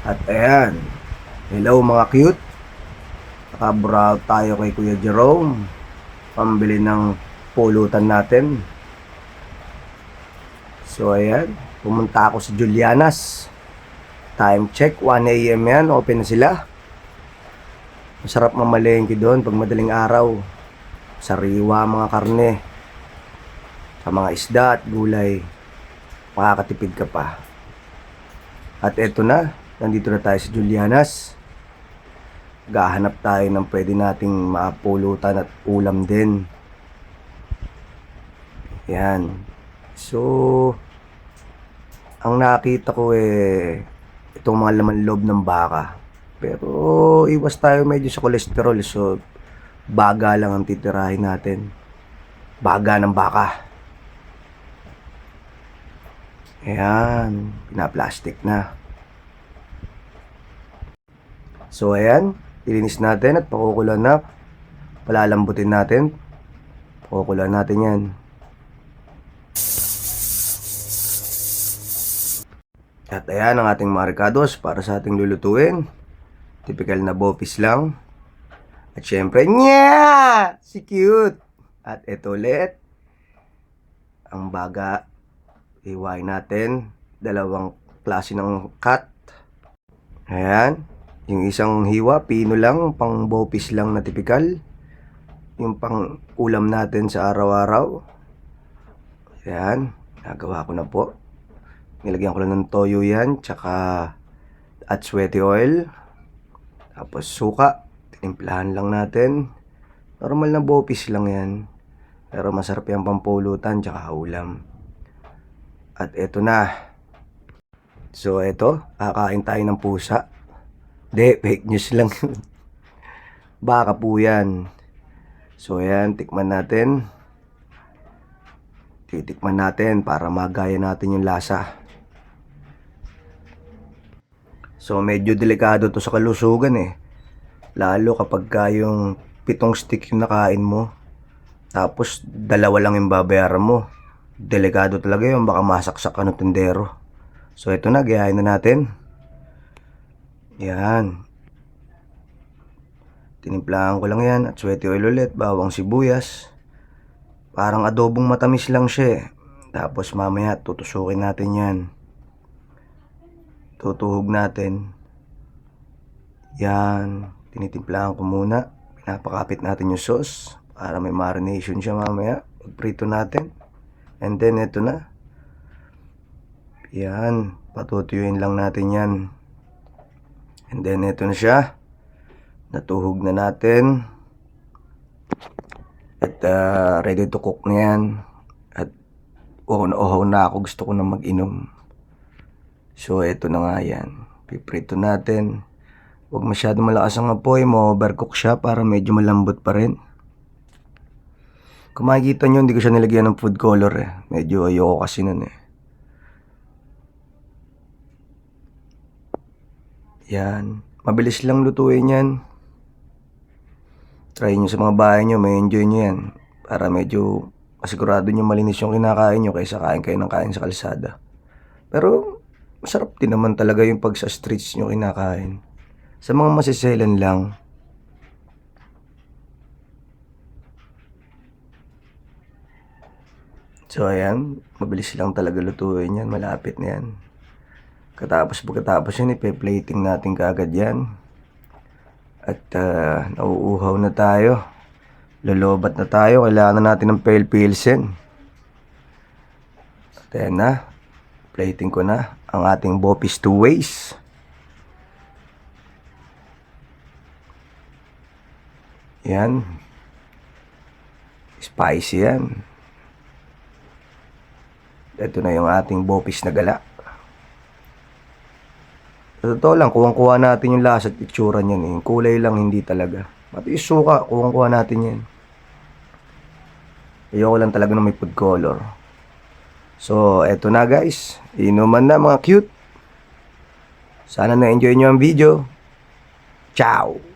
At ayan, hello mga cute. Nakabrow tayo kay Kuya Jerome. Pambili ng pulutan natin. So ayan, pumunta ako sa Julianas. Time check, 1 AM yan, open na sila. Masarap mamalengke doon pag madaling araw. Sariwa mga karne. Sa mga isda at gulay. Makakatipid ka pa. At eto na, nandito na tayo sa Julianas. Gahanap tayo ng pwede nating mapulutan at ulam din. Yan. So, ang nakita ko itong mga laman loob ng baka. Pero iwas tayo medyo sa kolesterol. So, baga lang ang titirahin natin. Baga ng baka. Ayan, pinaplastic na. So ayan, ilinis natin at pakukulan na. Palalambutin natin. Pakukulan natin yan. At ayan ang ating mga ricados para sa ating lulutuin. Typical na bopis lang. At syempre, nya! Si cute! At ito ulit, ang baga. Iwain natin. Dalawang klase ng cut. Ayan. Yung isang hiwa, pino lang, pang bopis lang na typical. Yung pang ulam natin sa araw-araw. Ayan. Nagawa ko na po. Nilagyan ko lang ng toyo yan. Tsaka at sweaty oil. Tapos suka. Tinimplahan lang natin. Normal na bopis lang yan. Pero masarap yung pampulutan tsaka ulam. At eto na. So eto, kakain tayo ng pusa. De, fake news lang. Baka po yan. So ayan, tikman natin. Titikman natin para magaya natin yung lasa. So medyo delikado to sa kalusugan Lalo kapag yung 7 stick yung nakain mo. Tapos 2 lang yung babayaran mo. Delikado talaga yun, baka masaksak ka ng tindero. So ito na, gayahin na natin. Yan. Tinimplahan ko lang yan at sweaty oil ulit, bawang sibuyas. Parang adobong matamis lang siya Tapos mamaya tutusukin natin yan. Tutuhog natin. Yan. Tinitimplahan ko muna. Pinapakapit natin yung sauce para may marination siya mamaya. Pagprito natin. And then ito na. Yan, patutuyuin lang natin yan. And then ito na siya. Natuhog na natin. At ready to cook na yan. At uhaw na ako, gusto ko na mag-inom. So ito na nga yan. Piprito natin. Huwag masyadong malakas ang apoy mo, overcook siya para medyo malambot pa rin. Kung makikita nyo, hindi ko siya nilagyan ng food color Medyo ayoko kasi nun Yan. Mabilis lang lutuin yan. Try nyo sa mga bahay nyo, may enjoy nyo yan. Para medyo masigurado nyo malinis yung kinakain nyo kaysa kain kayo ng kain sa kalsada. Pero masarap din naman talaga yung pag sa streets nyo kinakain. Sa mga masiselan lang. So ayan, mabilis lang talaga lutuin yan, malapit na yan. Pagkatapos yan, ipe-plating natin kaagad yan. At nauuhaw na tayo. Lolobat na tayo, kailangan na natin ng pale pilsen. At ayan na, plating ko na ang ating bopis 2 ways. Yan. Spicy yan. Ito na yung ating bopis na gala. Sa totoo lang, kuwang-kuha natin yung lasa at itsura niyan Yung kulay lang, hindi talaga. Pati yung suka, kuwang-kuha natin yan. Ayoko lang talaga na may food color. So, eto na guys. Inuman na mga cute. Sana na-enjoy nyo ang video. Ciao!